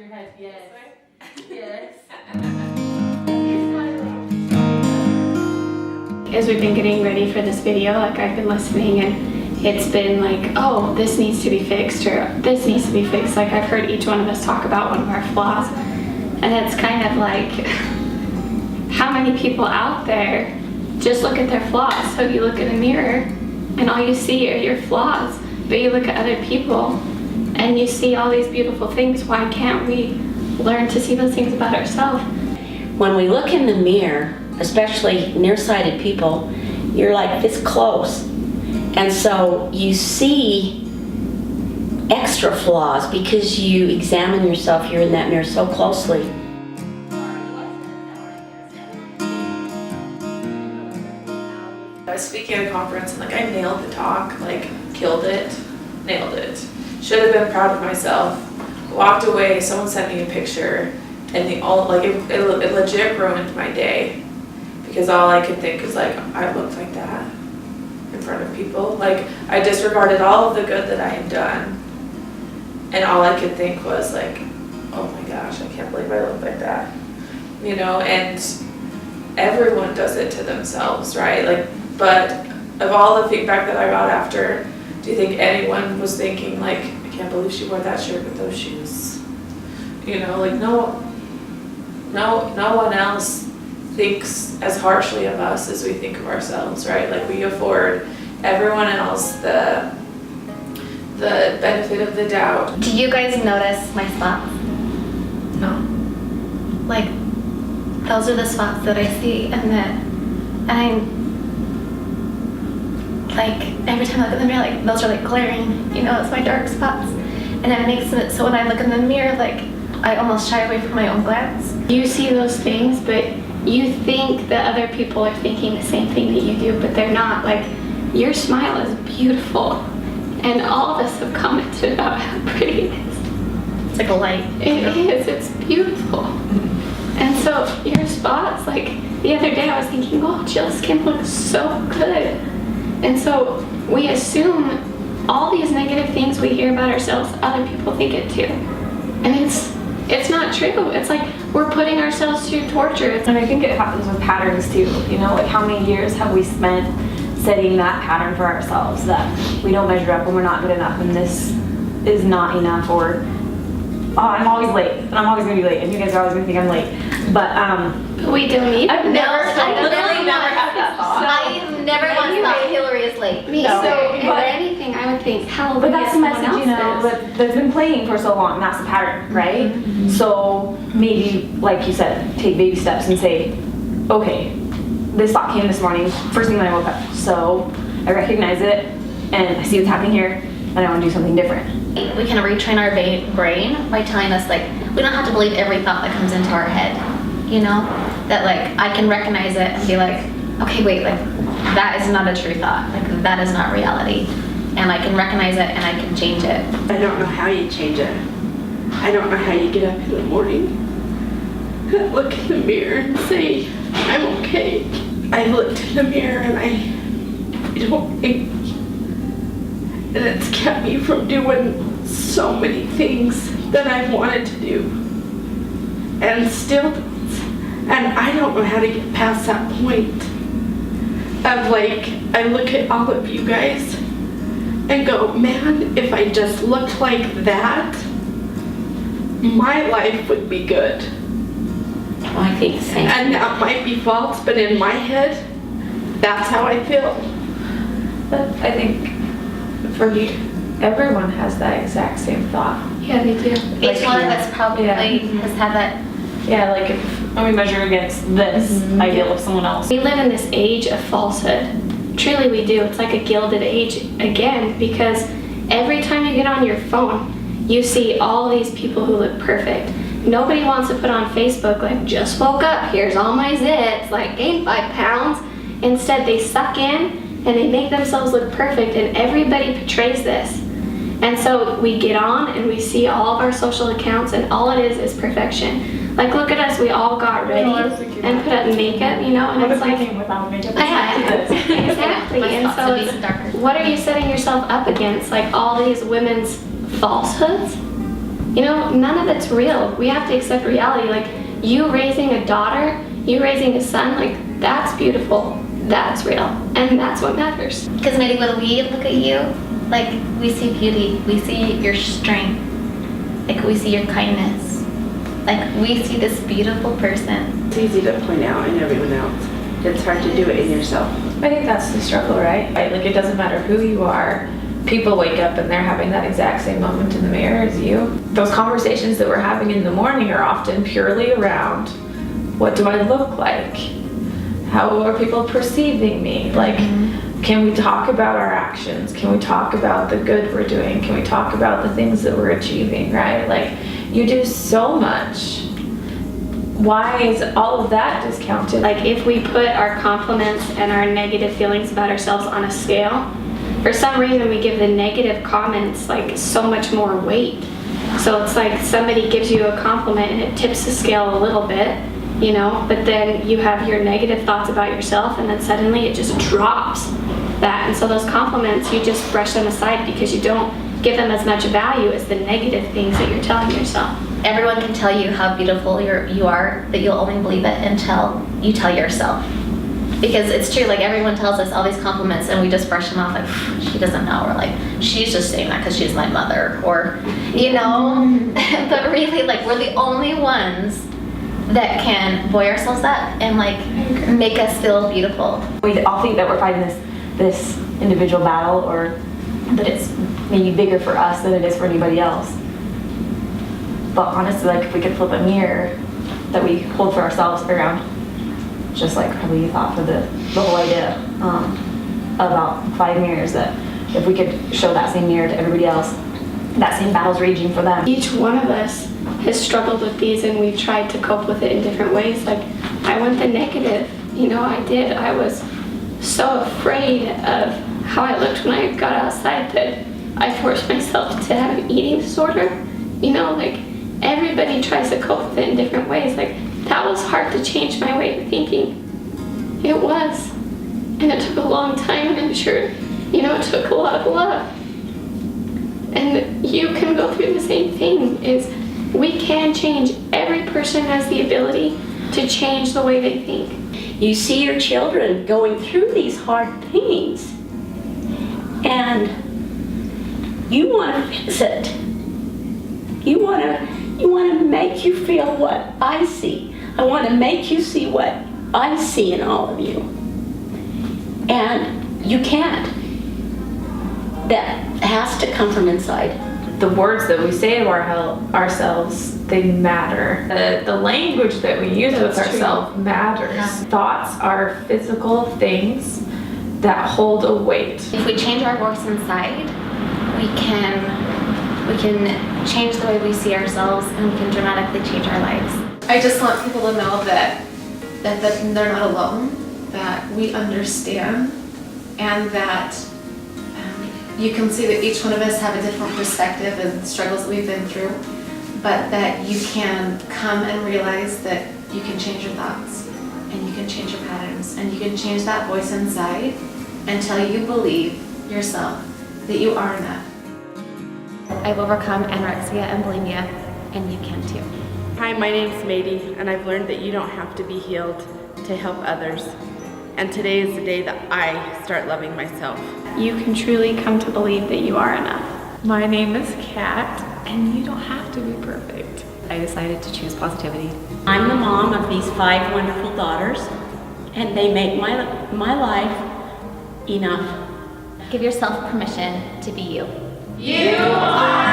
your head. Yes. Yes. As we've been getting ready for this video, like I've been listening and it's been like, oh, this needs to be fixed or this needs to be fixed. Like I've heard each one of us talk about one of our flaws. And it's kind of like, how many people out there just look at their flaws? So you look in the mirror and all you see are your flaws, but you look at other people and you see all these beautiful things. Why can't we learn to see those things about ourselves? When we look in the mirror, especially nearsighted people, you're like this close. And so you see extra flaws because you examine yourself, you're in that mirror so closely. I was speaking at a conference and I nailed the talk, killed it, nailed it. Should have been proud of myself. Walked away, someone sent me a picture and it legit ruined my day. Because all I could think is I looked like that in front of people. I disregarded all of the good that I had done. And all I could think was oh my gosh, I can't believe I look like that. And everyone does it to themselves, right? But of all the feedback that I got after, do you think anyone was thinking I can't believe she wore that shirt with those shoes? No one else thinks as harshly of us as we think of ourselves, right? We afford everyone else the benefit of the doubt. Do you guys notice my spots? No. Those are the spots that I see, and every time I look in the mirror, those are glaring, it's my dark spots. And it makes it so when I look in the mirror, I almost shy away from my own glance. You see those things, but you think that other people are thinking the same thing that you do, but they're not. Your smile is beautiful, and all of us have commented about how pretty it is. It's like a light. It is, it's beautiful. And so your spots, the other day I was thinking, oh, Jill's skin looks so good. And so we assume all these negative things we hear about ourselves, other people think it too. And it's not true. It's we're putting ourselves through torture. And I think it happens with patterns too. How many years have we spent setting that pattern for ourselves that we don't measure up and we're not good enough and this is not enough, or I'm always late and I'm always gonna be late and you guys are always gonna think I'm late. But we don't need I've never had that thought. I never once thought Hillary is late. Me, No. so if anything, I would think, how But that's the message, that's been playing for so long, and that's the pattern, right? Mm-hmm. So maybe, like you said, take baby steps and say, okay, this thought came this morning, first thing when I woke up. So I recognize it, and I see what's happening here, and I want to do something different. We can retrain our brain by telling us we don't have to believe every thought that comes into our head. That I can recognize it and be okay, wait, that is not a true thought. That is not reality. And I can recognize it and I can change it. I don't know how you change it. I don't know how you get up in the morning, look in the mirror and say, I'm okay. I looked in the mirror and I don't think, and it's kept me from doing so many things that I wanted to do and still does. And I don't know how to get past that point of I look at all of you guys and go, man, if I just looked like that, my life would be good. I think the same. And that might be false, but in my head, that's how I feel. But I think for me, everyone has that exact same thought. Yeah, they do. Each one of us probably has had that. Yeah, when we measure against this ideal of someone else. We live in this age of falsehood. Truly we do. It's like a gilded age again, because every time you get on your phone, you see all these people who look perfect. Nobody wants to put on Facebook just woke up, here's all my zits, gained 5 pounds. Instead they suck in and they make themselves look perfect, and everybody portrays this. And so we get on and we see all of our social accounts and all it is perfection. Look at us, we all got ready and put up makeup, and it's without makeup. Exactly. And so what are you setting yourself up against? All these women's falsehoods? You know, none of it's real. We have to accept reality. Like, you raising a daughter, you raising a son, like, that's beautiful. That's real. And that's what matters. Because maybe when we look at you, like, we see beauty, we see your strength, like, we see your kindness. Like, we see this beautiful person. It's easy to point out in everyone else. It's hard to do it in yourself. I think that's the struggle, right? Like, it doesn't matter who you are. People wake up and they're having that exact same moment in the mirror as you. Those conversations that we're having in the morning are often purely around, what do I look like? How are people perceiving me? Like, can we talk about our actions? Can we talk about the good we're doing? Can we talk about the things that we're achieving, right? Like, you do so much. Why is all of that discounted? Like, if we put our compliments and our negative feelings about ourselves on a scale, for some reason we give the negative comments like so much more weight. So it's like somebody gives you a compliment and it tips the scale a little bit, you know, but then you have your negative thoughts about yourself and then suddenly it just drops that. And so those compliments, you just brush them aside because you don't give them as much value as the negative things that you're telling yourself. Everyone can tell you how beautiful you are, but you'll only believe it until you tell yourself. Because it's true, like, everyone tells us all these compliments and we just brush them off like, she doesn't know, or like, she's just saying that because she's my mother, or, you know, but really, like, we're the only ones that can buoy ourselves up and like make us feel beautiful. We all think that we're fighting this individual battle, or that it's maybe bigger for us than it is for anybody else. But honestly, like, if we could flip a mirror that we hold for ourselves around, just like probably you thought for the whole idea about 5 mirrors, that if we could show that same mirror to everybody else, that same battle's raging for them. Each one of us has struggled with these and we've tried to cope with it in different ways. Like, I went the negative, you know, I did. I was so afraid of how I looked when I got outside that I forced myself to have an eating disorder. You know, like, everybody tries to cope with it in different ways. Like, that was hard to change my way of thinking. It was. And it took a long time, and I'm sure, you know, it took a lot of love. And you can go through the same thing, is we can change. Every person has the ability to change the way they think. You see your children going through these hard things, and you want to fix it. You want to make you feel what I see. I want to make you see what I see in all of you. And you can't. That has to come from inside. The words that we say to ourselves, they matter. The language that we use with ourselves matters. Yeah. Thoughts are physical things that hold a weight. If we change our voice inside, we can change the way we see ourselves, and we can dramatically change our lives. I just want people to know that they're not alone, that we understand, and that you can see that each one of us have a different perspective and struggles that we've been through, but that you can come and realize that you can change your thoughts, and you can change your patterns, and you can change that voice inside until you believe yourself that you are enough. I've overcome anorexia and bulimia, and you can too. Hi, my name's Mady, and I've learned that you don't have to be healed to help others. And today is the day that I start loving myself. You can truly come to believe that you are enough. My name is Kat, and you don't have to be perfect. I decided to choose positivity. I'm the mom of these 5 wonderful daughters, and they make my life enough. Give yourself permission to be you. You are